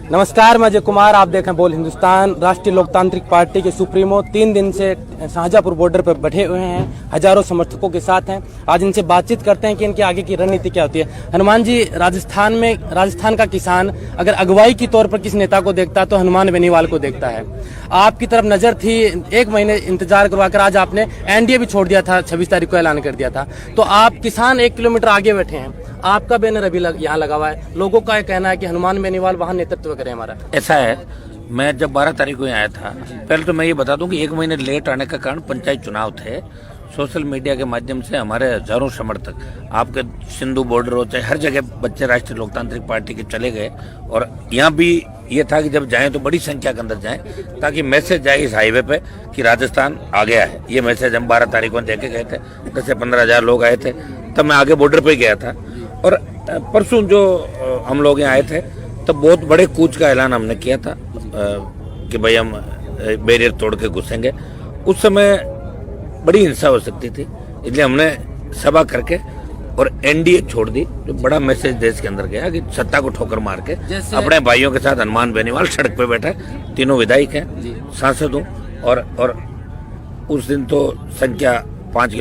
नमस्कार, मैं अजय कुमार। आप देखें बोल हिंदुस्तान। राष्ट्रीय लोकतांत्रिक पार्टी के सुप्रीमो 3 दिन से शाहजहांपुर बॉर्डर पर बैठे हुए हैं, हजारों समर्थकों के साथ हैं। आज इनसे बातचीत करते हैं कि इनकी आगे की रणनीति क्या होती है। हनुमान जी, राजस्थान का किसान अगर अगुवाई के तौर पर किस नेता को देखता है तो हनुमान बेनीवाल को देखता है। आपकी तरफ नजर थी, 1 महीने इंतजार करवाकर आज आपने एनडीए भी छोड़ दिया था, 26 तारीख को ऐलान कर दिया था। तो आप किसान 1 किलोमीटर आगे बैठे हैं, आपका बैनर अभी यहाँ लगा हुआ है। लोगों का यह कहना है कि हनुमान बेनीवाल वहाँ नेतृत्व करे हमारा। ऐसा है, मैं जब 12 तारीख को यहाँ आया था, पहले तो मैं ये बता दूं कि 1 महीने लेट आने का कारण पंचायत चुनाव थे। सोशल मीडिया के माध्यम से हमारे हजारों समर्थक, आपके सिंधु बॉर्डर हो चाहे हर जगह, बच्चे राष्ट्रीय लोकतांत्रिक पार्टी के चले गए। और यहाँ भी ये था कि जब जाएं तो बड़ी संख्या के अंदर जाएं, ताकि मैसेज जाए इस हाईवे पे कि राजस्थान आ गया है। ये मैसेज हम 12 तारीख को देके गए थे। 10 से 15 हजार लोग आए थे, तब मैं आगे बॉर्डर पे गया था। और परसों जो हम लोग यहाँ आए थे, तब बहुत बड़े कूच का ऐलान हमने किया था कि भाई हम बैरियर तोड़ के घुसेंगे। उस समय बड़ी हिंसा हो सकती थी, इसलिए हमने सभा करके और एनडीए छोड़ दी। जो बड़ा मैसेज देश के अंदर गया कि सत्ता को ठोकर मार के अपने भाइयों के साथ हनुमान बेनीवाल सड़क पे बैठा है। तीनों विधायक हैं, सांसद हूँ। और उस दिन तो संख्या 5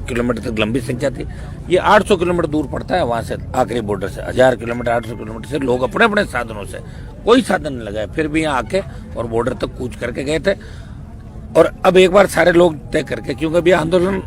किलोमीटर तक लंबी संख्या थी। ये 800 किलोमीटर दूर पड़ता है वहां से, आखिरी बॉर्डर से 1000 किलोमीटर 800 किलोमीटर से लोग अपने अपने साधनों से, कोई साधन नहीं लगाए, फिर भी यहाँ आके और बॉर्डर तक कूच करके गए थे। और अब एक बार सारे लोग तय करके, क्योंकि अभी आंदोलन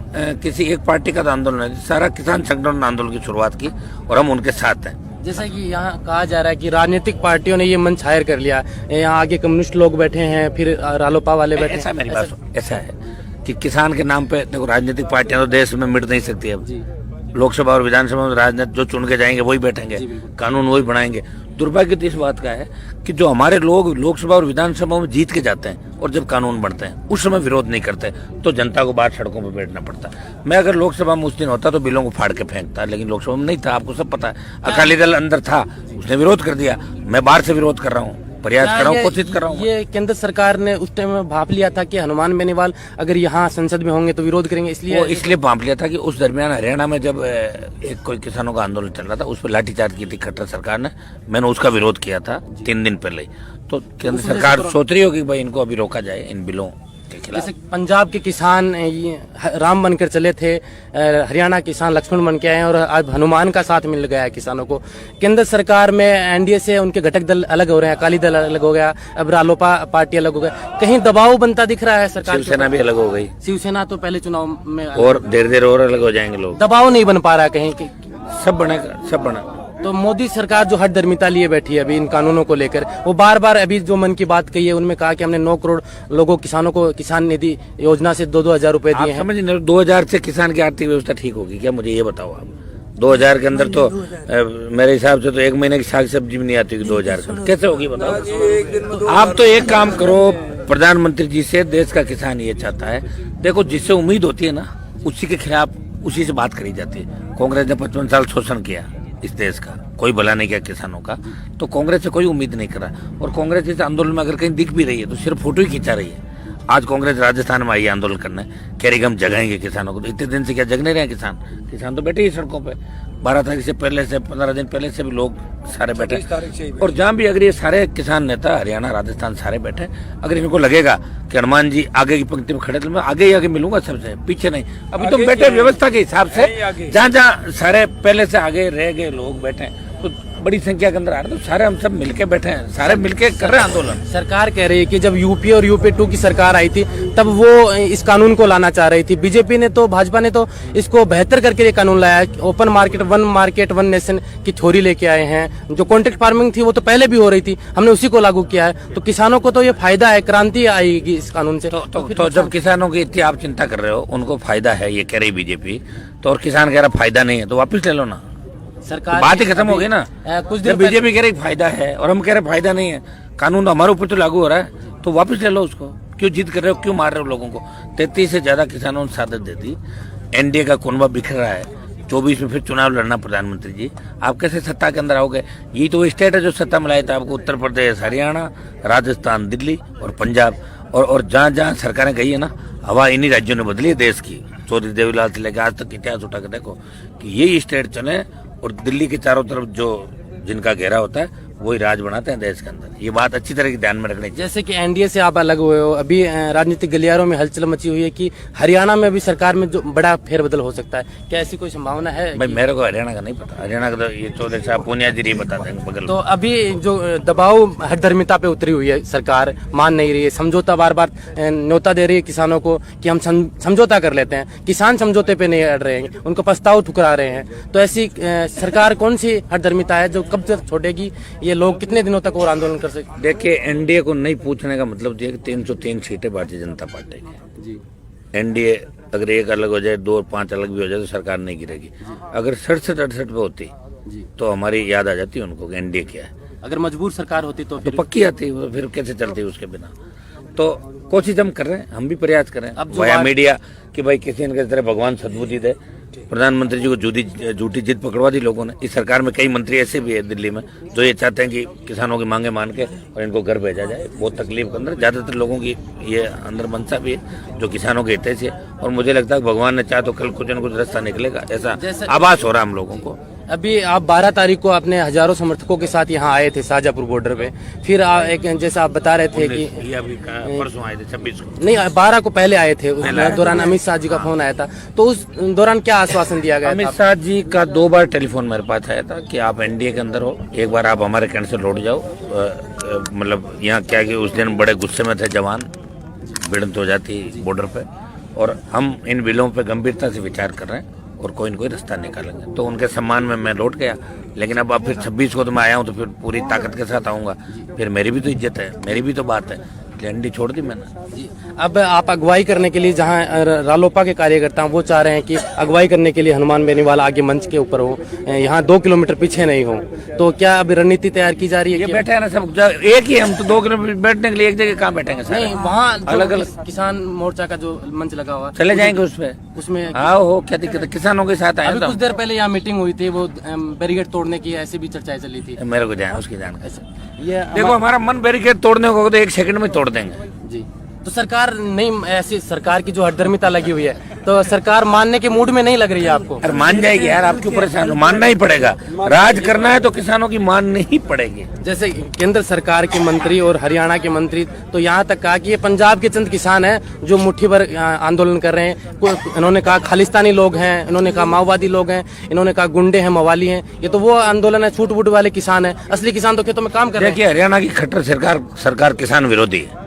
किसी एक पार्टी का आंदोलन है, सारा किसान संगठन ने आंदोलन की शुरुआत की और हम उनके साथ हैं। जैसा कि यहाँ कहा जा रहा है कि राजनीतिक पार्टियों ने ये मंच हायर कर लिया, यहाँ आगे कम्युनिस्ट लोग बैठे हैं, फिर रालोपा वाले बैठे। ऐसा मेरी बात, ऐसा है कि किसान के नाम पे देखो, राजनीतिक पार्टियां तो देश में मिट नहीं सकती अब। लोकसभा और विधानसभा में राजनीति जो चुन के जाएंगे वही बैठेंगे, कानून वही बनाएंगे। दुर्भाग्य तो इस बात का है कि जो हमारे लोग लोकसभा और विधानसभा में जीत के जाते हैं और जब कानून बनते हैं उस समय विरोध नहीं करते, तो जनता को बाहर सड़कों पर बैठना पड़ता। मैं अगर लोकसभा में उस दिन होता तो बिलों को फाड़ के फेंकता, लेकिन लोकसभा में नहीं था, आपको सब पता है। अकाली दल अंदर था, उसने विरोध कर दिया। मैं बाहर से विरोध कर रहा हूँ, प्रयास कर रहा हूँ, कोशिश कर रहा हूँ। ये केंद्र सरकार ने उस टाइम में भाप लिया था कि हनुमान बेनीवाल अगर यहाँ संसद में होंगे तो विरोध करेंगे, इसलिए भाप लिया था कि उस दरमियान हरियाणा में जब एक कोई किसानों का आंदोलन चल रहा था, उस पर लाठीचार्ज की थी खट्टर सरकार ने। मैंने उसका विरोध किया था 3 दिन पहले ही। तो केंद्र सरकार सोच रही होगी भाई इनको अभी रोका जाए इन बिलों के खिलाफ। जैसे पंजाब के किसान राम बनकर चले थे, हरियाणा किसान लक्ष्मण बन के आए और अब हनुमान का साथ मिल गया है किसानों को। केंद्र सरकार में एनडीए से उनके घटक दल अलग हो रहे हैं, अकाली दल अलग हो गया, अब रालोपा पार्टी अलग हो गया। कहीं दबाव बनता दिख रहा है सरकार? शिवसेना भी अलग हो गई। शिवसेना तो पहले चुनाव में, और देर देर और अलग हो जाएंगे लोग। दबाव नहीं बन पा रहा है कहीं। सब बनेगा, सब बना। तो मोदी सरकार जो हठधर्मिता लिए बैठी है अभी इन कानूनों को लेकर, वो बार बार अभी जो मन की बात कही है उनमें कहा कि हमने 9 करोड़ लोगों किसानों को किसान निधि योजना से 2-2 हजार रुपए दिए हैं। समझ 2000 से किसान की आर्थिक व्यवस्था ठीक होगी क्या? मुझे ये बताओ आप। 2000 के अंदर तो मेरे हिसाब से तो 1 महीने की साग सब्जी भी नहीं आती 2000 से, कैसे होगी बताओ? आप तो एक काम करो, प्रधानमंत्री जी से देश का किसान ये चाहता है, देखो जिससे उम्मीद होती है ना उसी के खिलाफ उसी से बात करी जाती है। कांग्रेस ने 55 साल शोषण किया इस देश का, कोई भला नहीं किया किसानों का, तो कांग्रेस से कोई उम्मीद नहीं करा। और कांग्रेस इस आंदोलन में अगर कहीं दिख भी रही है तो सिर्फ फोटो ही खिंचा रही है। आज कांग्रेस राजस्थान में आई है आंदोलन करने, कह रही कि हम जगाएंगे किसानों को। तो इतने दिन से क्या जग नहीं रहे किसान? किसान तो बैठे ही सड़कों पे। 12 तारीख से पहले से 15 दिन पहले से भी लोग सारे बैठे। और जहाँ भी अगर ये सारे किसान नेता हरियाणा राजस्थान सारे बैठे, अगर इनको लगेगा कि हनुमान जी आगे की पंक्ति में खड़े, तो मैं आगे ही आगे मिलूंगा सबसे, पीछे नहीं। अभी तो बैठे व्यवस्था के हिसाब से, जहाँ जहाँ सारे पहले से आगे रह गए लोग बैठे, तो बड़ी संख्या के अंदर आ रहे, तो सारे हम सब मिलके बैठे हैं, सारे मिलके कर रहे हैं आंदोलन। सरकार कह रही है कि जब यूपी और यूपी 2 की सरकार आई थी तब वो इस कानून को लाना चाह रही थी। बीजेपी ने तो, भाजपा ने तो इसको बेहतर करके ये कानून लाया है। ओपन मार्केट वन नेशन की थ्योरी लेके आए हैं। जो कॉन्ट्रैक्ट फार्मिंग थी वो तो पहले भी हो रही थी, हमने उसी को लागू किया है। तो किसानों को तो ये फायदा है, क्रांति आएगी इस कानून से। तो जब किसानों की इतनी आप चिंता कर रहे हो, उनको फायदा है ये कह रही बीजेपी, तो और किसान कह रहा फायदा नहीं है, तो वापिस ले लो ना। सरकार बात ही खत्म हो गई ना। कुछ जब बीजेपी कह रही फायदा है और हम कह रहे फायदा नहीं है, कानून हमारे ऊपर तो लागू हो रहा है, तो वापस ले लो उसको। क्यों जिद कर रहे हो, क्यों मार रहे हो लोगों को? 33 से ज्यादा किसानों ने शहादत दे दी। एनडीए का कुनबा बिखर रहा है। 24 में फिर चुनाव लड़ना प्रधानमंत्री जी, आप कैसे सत्ता के अंदर आओगे? यही तो स्टेट है जो सत्ता में लाया था आपको, उत्तर प्रदेश, हरियाणा, राजस्थान, दिल्ली और पंजाब। और जहाँ जहाँ सरकारें गई है ना, हवा इन्हीं राज्यों ने बदली है देश की। चौधरी देवीलाल से लेकर आज तक इतिहास उठा के देखो कि यही स्टेट चले और दिल्ली के चारों तरफ जो जिनका घेरा होता है वही राज बनाते हैं देश के अंदर। ये बात अच्छी तरह की ध्यान में रखनी चाहिए। जैसे कि एनडीए से आप अलग हुए हो, अभी राजनीतिक गलियारों में हलचल मची हुई है कि हरियाणा में भी सरकार में जो बड़ा फेरबदल हो सकता है, क्या ऐसी कोई संभावना है? भाई मेरे को हरियाणा का नहीं पता, हरियाणा का तो ये चौधरी साहब पूनिया जी बताते हैं बगल। तो अभी जो दबाव हठधर्मिता पे उतरी हुई है, सरकार मान नहीं रही है, समझौता बार बार न्योता दे रही है किसानों को कि हम समझौता कर लेते हैं, किसान समझौते पे नहीं अड़ रहे हैं, उनको प्रस्ताव ठुकरा रहे हैं। तो ऐसी सरकार कौन सी हठधर्मिता है जो कब तक छोड़ेगी? ये लोग कितने दिनों तक और आंदोलन कर सकते? देखिए, एनडीए को नहीं पूछने का मतलब ये कि 303 सीटें भारतीय जनता पार्टी की जी। एनडीए अगर एक अलग हो जाए, 2 और 5 अलग भी हो जाए तो सरकार नहीं गिरेगी। अगर 67-68 पे होती तो हमारी याद आ जाती उनको कि एनडीए क्या है। अगर मजबूर सरकार होती तो फिर पक्की आती, फिर कैसे चलती उसके बिना। तो कोशिश हम कर रहे हैं, हम भी प्रयास कर रहे हैं वाया मीडिया कि भाई किसी न किसी तरह भगवान सद्बुद्धि दे। प्रधानमंत्री जी को झूठी जिद पकड़वा दी लोगों ने। इस सरकार में कई मंत्री ऐसे भी है दिल्ली में जो ये चाहते हैं कि किसानों की मांगे मान के और इनको घर भेजा जाए। बहुत तकलीफ के अंदर ज्यादातर लोगों की ये अंदर मंशा भी है जो किसानों के हित से। और मुझे लगता है भगवान ने चाहे तो कल कुछ न कुछ रास्ता निकलेगा, ऐसा आभास हो रहा है हम लोगों को। अभी आप 12 तारीख को अपने हजारों समर्थकों के साथ यहाँ आए थे शाहजहाँपुर बॉर्डर पे, फिर एक जैसा आप बता रहे थे कि अभी परसों आए थे 26 को, नहीं 12 को पहले आए थे, उस दौरान अमित शाह जी का फोन आया था, तो उस दौरान क्या आश्वासन दिया गया? अमित शाह जी का 2 बार टेलीफोन मेरे पास आया था कि आप एनडीए के अंदर हो, एक बार आप हमारे कैंट से लौट जाओ। मतलब यहाँ क्या कि उस दिन बड़े गुस्से में थे जवान, भिड़ंत हो जाती बॉर्डर पे, और हम इन बिलों पे गंभीरता से विचार कर रहे हैं और कोई न कोई रास्ता निकालेंगे। तो उनके सम्मान में मैं लौट गया, लेकिन अब फिर 26 को तो मैं आया हूँ तो फिर पूरी ताकत के साथ आऊँगा। फिर मेरी भी तो इज्जत है, मेरी भी तो बात है, एनडी छोड़ दी मैंने। अब आप अगुवाई करने के लिए, जहाँ रालोपा के कार्यकर्ता वो चाह रहे हैं कि अगुवाई करने के लिए हनुमान बेनीवाला आगे मंच के ऊपर हो, यहाँ 2 किलोमीटर पीछे नहीं हो, तो क्या अभी रणनीति तैयार की जा रही है? ये बैठे हैं ना सब एक ही, हम तो 2 किलोमीटर बैठने के लिए एक जगह कहाँ बैठेंगे? नहीं, वहाँ अलग अलग किसान मोर्चा का जो मंच लगा हुआ, चले जाएंगे उसमें आओ हो, क्या दिक्कत है? किसानों के साथ आए। कुछ देर पहले यहाँ मीटिंग हुई थी, वो बैरिकेड तोड़ने की ऐसी भी चर्चाएं चली थी। मेरे को जाए उसकी जानकारी। ये देखो, हमारा मन बैरिकेड तोड़ने को तो 1 सेकंड में तोड़ देंगे जी। तो सरकार नहीं, ऐसी सरकार की जो हठधर्मिता लगी हुई है, तो सरकार मानने के मूड में नहीं लग रही है आपको? अरे मान जाएगी यार, आप क्यों परेशान हो? मानना ही पड़ेगा, राज करना है तो किसानों की माननी ही पड़ेगी। जैसे केंद्र सरकार के मंत्री और हरियाणा के मंत्री तो यहाँ तक कहा कि ये पंजाब के चंद किसान हैं जो मुट्ठी भर आंदोलन कर रहे हैं। इन्होंने कहा खालिस्तानी लोग हैं, इन्होंने कहा माओवादी लोग हैं, इन्होंने कहा गुंडे हैं, मवाली हैं। ये तो वो आंदोलन है, छूट वूट वाले किसान है, असली किसान तो खेतों में काम कर रहे हैं। देखिए, हरियाणा की खट्टर सरकार किसान विरोधी है।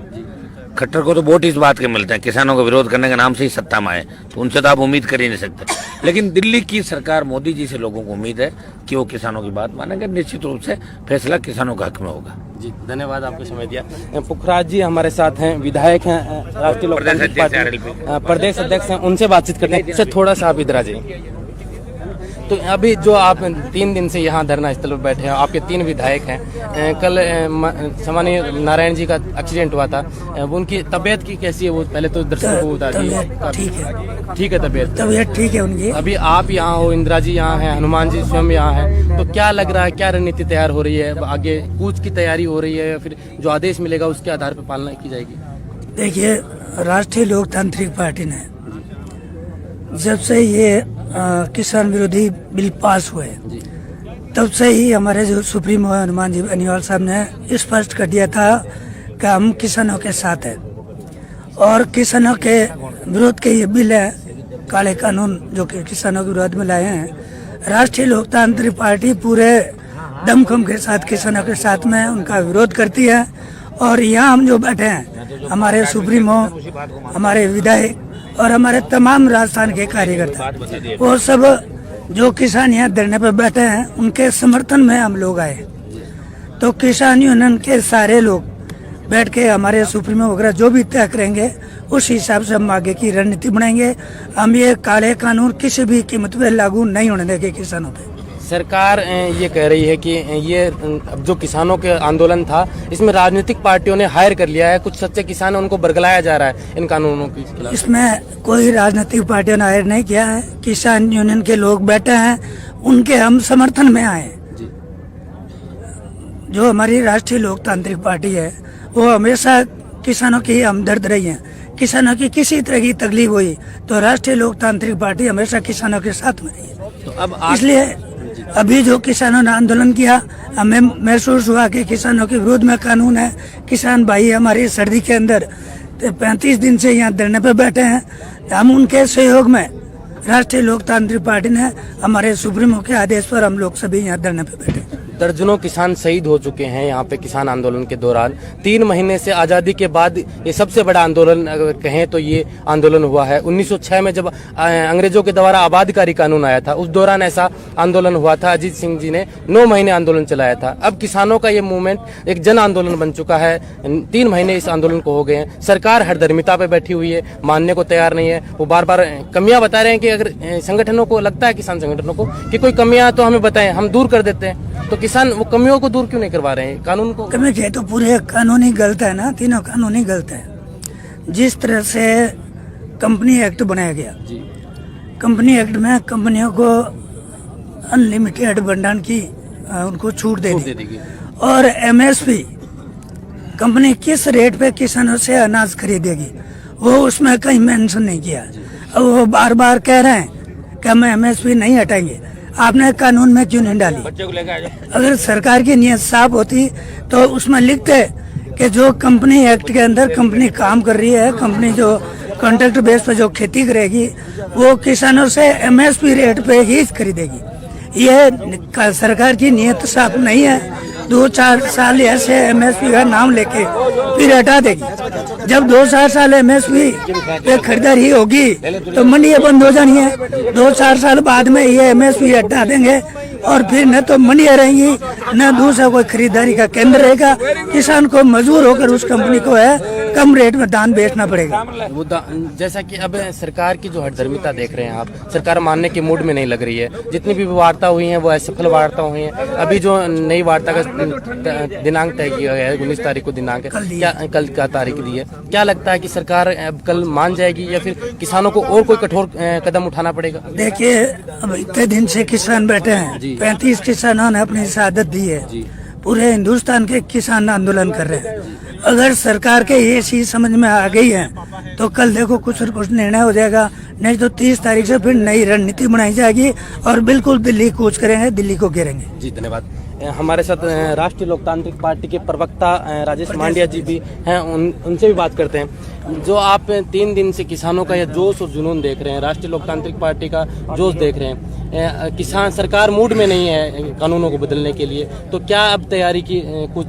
खट्टर को तो वोट इस बात के मिलते हैं, किसानों का विरोध करने के नाम से ही सत्ता में आए, तो उनसे तो आप उम्मीद कर ही नहीं सकते। लेकिन दिल्ली की सरकार, मोदी जी से लोगों को उम्मीद है कि वो किसानों की बात मानेंगे। निश्चित रूप से फैसला किसानों के हक में होगा। जी, धन्यवाद, आपको समय दिया। पुखराज जी हमारे साथ हैं, विधायक हैं, राष्ट्रीय लोकतांत्रिक पार्टी प्रदेश अध्यक्ष हैं, उनसे बातचीत करते हैं। थोड़ा सा आप इधर आ जाइए। तो अभी जो आप 3 दिन से यहाँ धरना स्थल पर बैठे हैं, आपके 3 विधायक हैं, कल सामान्य नारायण जी का एक्सीडेंट हुआ था, उनकी तबीयत की कैसी है? वो पहले तो दर्शकों को बता दीजिए। ठीक है तबीयत ठीक है उनकी। अभी आप यहाँ हो, इंदिरा जी यहाँ है, हनुमान जी स्वयं यहाँ है, तो क्या लग रहा है, क्या रणनीति तैयार हो रही है? आगे कूच की तैयारी हो रही है या फिर जो आदेश मिलेगा उसके आधार पर पालना की जाएगी? देखिए, राष्ट्रीय लोकतांत्रिक पार्टी ने जब से ये किसान विरोधी बिल पास हुए तब से ही हमारे जो सुप्रीमो हनुमान जी बेनीवाल साहब ने स्पष्ट कर दिया था कि हम किसानों के साथ हैं और किसानों के विरोध के ये बिल है, काले कानून जो कि किसानों के विरोध में लाए हैं। राष्ट्रीय लोकतांत्रिक पार्टी पूरे दमखम के साथ किसानों के साथ में उनका विरोध करती है। और यहाँ हम जो बैठे हैं, हमारे सुप्रीमो, हमारे विधायक और हमारे तमाम राजस्थान के कार्यकर्ता, वो सब जो किसान यहाँ धरने पर बैठे हैं उनके समर्थन में हम लोग आए। तो किसान यूनियन के सारे लोग बैठ के हमारे सुप्रीमो वगैरह जो भी तय करेंगे उस हिसाब से हम आगे की रणनीति बनाएंगे। हम ये काले कानून किसी भी कीमत पे लागू नहीं होने देंगे किसानों पे। सरकार ये कह रही है कि ये जो किसानों के आंदोलन था इसमें राजनीतिक पार्टियों ने हायर कर लिया है, कुछ सच्चे किसान हैं उनको बरगलाया जा रहा है इन कानूनों की खिलाफ। इसमें कोई राजनीतिक पार्टियों ने हायर नहीं किया है, किसान यूनियन के लोग बैठे हैं, उनके हम समर्थन में आए। जो हमारी राष्ट्रीय लोकतांत्रिक पार्टी है वो हमेशा किसानों की हमदर्द रही है। किसानों की किसी तरह की तकलीफ हुई तो राष्ट्रीय लोकतांत्रिक पार्टी हमेशा किसानों के साथ में रही है। तो अब इसलिए अभी जो किसानों ने आंदोलन किया, हमें महसूस हुआ कि किसानों के विरोध में कानून है। किसान भाई हमारी सर्दी के अंदर 35 दिन से यहाँ धरने पे बैठे हैं। हम उनके सहयोग में राष्ट्रीय लोकतांत्रिक पार्टी ने हमारे सुप्रीमो के आदेश पर हम लोग सभी यहाँ धरने पे बैठे। दर्जनों किसान शहीद हो चुके हैं यहाँ पे किसान आंदोलन के दौरान। 3 महीने से आज़ादी के बाद ये सबसे बड़ा आंदोलन अगर कहें तो ये आंदोलन हुआ है। 1906 में जब अंग्रेजों के द्वारा आबादकारी कानून आया था, उस दौरान ऐसा आंदोलन हुआ था। अजीत सिंह जी ने 9 महीने आंदोलन चलाया था। अब किसानों का ये मूवमेंट एक जन आंदोलन बन चुका है। 3 महीने इस आंदोलन को हो गए हैं। सरकार हरदर्मिता पे बैठी हुई है, मानने को तैयार नहीं है। वो बार बार कमियां बता रहे हैं कि अगर संगठनों को लगता है, किसान संगठनों को, कि कोई कमियां तो हमें बताएं, हम दूर कर देते हैं। तो किसान वो कमियों को दूर क्यों नहीं करवा रहे हैं? कानून को कमी है तो पूरे कानून ही गलत है ना, तीनों कानून ही गलत है। जिस तरह से कंपनी एक्ट बनाया गया, कंपनी एक्ट में कंपनियों को अनलिमिटेड भंडारण की उनको छूट दे दी। और एमएसपी कंपनी किस रेट पे किसानों से अनाज खरीदेगी वो उसमें कहीं मेंशन नहीं किया। अब वो बार बार कह रहे हैं कि हम एमएसपी नहीं हटाएंगे। आपने कानून में क्यों नहीं डाली? अगर सरकार की नीयत साफ होती तो उसमें लिखते कि जो कंपनी एक्ट के अंदर कंपनी काम कर रही है, कंपनी जो कॉन्ट्रैक्ट बेस पे जो खेती करेगी वो किसानों से एमएसपी रेट पे ही खरीदेगी। ये सरकार की नीयत साफ नहीं है। 2-4 साल ऐसे एमएसपी का नाम लेके फिर हटा देगी। जब 2-4 साल एमएसपी पे खरीदारी होगी तो मंडियां बंद हो जानी है। 2-4 साल बाद में ये एमएसपी हटा देंगे और फिर न तो मंडियां रहेंगी, न दूसरा कोई खरीदारी का केंद्र रहेगा। किसान को मजबूर होकर उस कंपनी को है कम रेट में धान बेचना पड़ेगा। वो जैसा कि अब सरकार की जो हठधर्मिता देख रहे हैं आप, सरकार मानने के मूड में नहीं लग रही है। जितनी भी वार्ता हुई है वो असफल वार्ता हुई है। अभी जो नई वार्ता का दिनांक तय किया गया है, 19 तारीख को दिनांक है, क्या कल का तारीख दी है? क्या लगता है कि सरकार अब कल मान जाएगी या फिर किसानों को और कोई कठोर कदम उठाना पड़ेगा? देखिए, अब इतने दिन से किसान बैठे हैं, 35 किसानों ने अपनी शहादत दी है। पूरे हिंदुस्तान के किसान आंदोलन कर रहे हैं। अगर सरकार के ये चीज समझ में आ गई है तो कल देखो कुछ निर्णय हो जाएगा। नहीं तो 30 तारीख से फिर नई रणनीति बनाई जाएगी और बिल्कुल दिल्ली कूच करेंगे, दिल्ली को घेरेंगे। जी धन्यवाद। हमारे साथ राष्ट्रीय लोकतांत्रिक पार्टी के प्रवक्ता राजेश मांडिया जी भी हैं, उनसे भी बात करते हैं। जो आप 3 दिन से किसानों का यह जोश और जुनून देख रहे हैं, राष्ट्रीय लोकतांत्रिक पार्टी का जोश देख रहे हैं, किसान सरकार मूड में नहीं है कानूनों को बदलने के लिए, तो क्या अब तैयारी की कुछ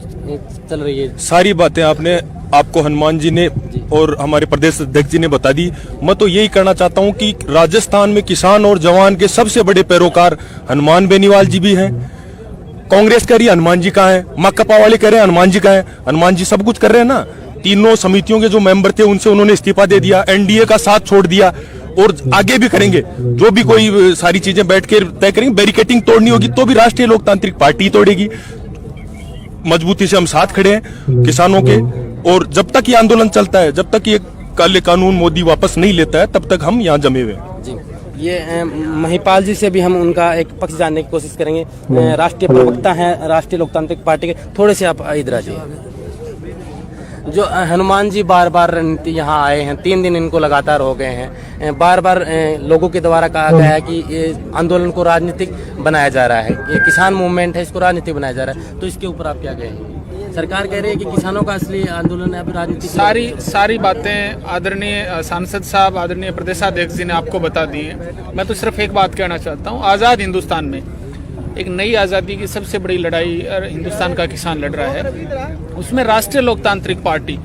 चल रही है? सारी बातें आपको हनुमान जी ने और हमारे प्रदेश अध्यक्ष जी ने बता दी। मैं तो यही करना चाहता हूं कि राजस्थान में किसान और जवान के सबसे बड़े पैरोकार हनुमान बेनीवाल जी भी हैं। कांग्रेस कह रही है हनुमान जी कहाँ है, माकपा वाले कह रहे हैं हनुमान जी कहाँ है। हनुमान जी सब कुछ कर रहे हैं ना। तीनों समितियों के जो मेंबर थे उनसे उन्होंने इस्तीफा दे दिया, एनडीए का साथ छोड़ दिया और आगे भी करेंगे। जो भी कोई सारी चीजें बैठ के तय करेंगे, बैरिकेटिंग तोड़नी होगी तो भी राष्ट्रीय लोकतांत्रिक पार्टी तोड़ेगी। मजबूती से हम साथ खड़े हैं किसानों के, और जब तक ये आंदोलन चलता है, जब तक ये काले कानून मोदी वापस नहीं लेता है, तब तक हम यहाँ जमे हुए हैं। जी, ये महिपाल जी से भी हम उनका एक पक्ष जानने की कोशिश करेंगे। राष्ट्रीय प्रवक्ता हैं राष्ट्रीय लोकतांत्रिक पार्टी के। थोड़े से आप इधर आ जाइए। जो हनुमान जी बार बार रणनीति यहाँ आए हैं, 3 दिन इनको लगातार हो गए हैं, बार बार लोगों के द्वारा कहा गया है कि ये आंदोलन को राजनीतिक बनाया जा रहा है, ये किसान मूवमेंट है, इसको राजनीतिक बनाया जा रहा है, तो इसके ऊपर आप क्या कहेंगे? सरकार कह रही है कि किसानों का असली आंदोलन है, अभी राजनीतिक सारी बातें आदरणीय सांसद साहब, आदरणीय प्रदेशाध्यक्ष जी ने आपको बता दी है। मैं तो सिर्फ एक बात कहना चाहता हूँ, आज़ाद हिंदुस्तान में एक नई आज़ादी की सबसे बड़ी लड़ाई हिंदुस्तान का किसान लड़ रहा है। उसमें राष्ट्रीय लोकतांत्रिक पार्टी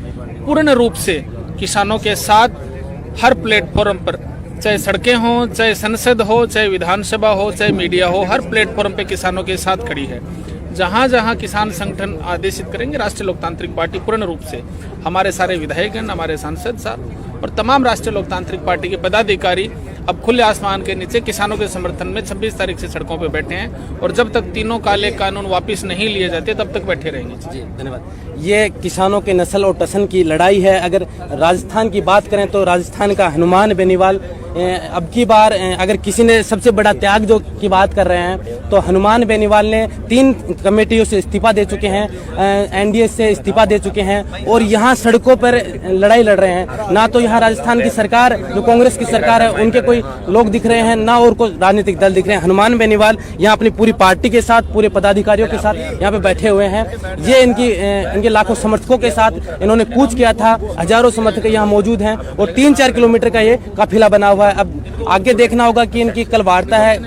पूर्ण रूप से किसानों के साथ हर प्लेटफॉर्म पर, चाहे सड़कें हों, चाहे संसद हो, चाहे विधानसभा हो, चाहे मीडिया हो, हर प्लेटफॉर्म पे किसानों के साथ खड़ी है। जहाँ जहाँ किसान संगठन आदेशित करेंगे, राष्ट्रीय लोकतांत्रिक पार्टी पूर्ण रूप से, हमारे सारे विधायकगण, हमारे सांसद साहब और तमाम राष्ट्रीय लोकतांत्रिक पार्टी के पदाधिकारी अब खुले आसमान के नीचे किसानों के समर्थन में 26 तारीख से सड़कों पर बैठे हैं और जब तक तीनों काले कानून वापस नहीं लिए जाते तब तक बैठे रहेंगे। जी धन्यवाद। ये किसानों के नस्ल और टसन की लड़ाई है। अगर राजस्थान की बात करें तो राजस्थान का हनुमान बेनीवाल अब की बार अगर किसी ने सबसे बड़ा त्याग जो की बात कर रहे हैं तो हनुमान बेनीवाल ने 3 कमेटियों से इस्तीफा दे चुके हैं, एनडीए से इस्तीफा दे चुके हैं और यहाँ सड़कों पर लड़ाई लड़ रहे हैं। ना तो यहाँ राजस्थान की सरकार जो कांग्रेस की सरकार है उनके कोई कोई लोग दिख रहे हैं, ना और कोई राजनीतिक दल दिख रहे हैं। हनुमान बेनीवाल यहाँ अपनी पूरी पार्टी के साथ, पूरे पदाधिकारियों के साथ यहाँ पे बैठे हुए हैं। ये इनके लाखों समर्थकों के साथ इन्होंने कूच किया था। हजारों समर्थक यहाँ मौजूद हैं और 3-4 किलोमीटर का ये काफिला बना हुआ है। अब आगे देखना होगा कि इनकी कल वार्ता है,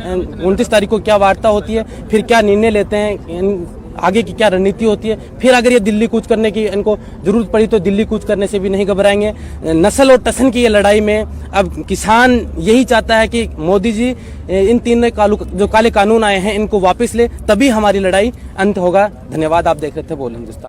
29 तारीख को क्या वार्ता होती है, फिर क्या निर्णय लेते हैं, आगे की क्या रणनीति होती है। फिर अगर ये दिल्ली कूच करने की इनको जरूरत पड़ी तो दिल्ली कूच करने से भी नहीं घबराएंगे। नस्ल और टसन की ये लड़ाई में अब किसान यही चाहता है कि मोदी जी इन 3 जो काले कानून आए हैं इनको वापस ले, तभी हमारी लड़ाई अंत होगा। धन्यवाद। आप देख रहे थे बोल हिंदुस्तान।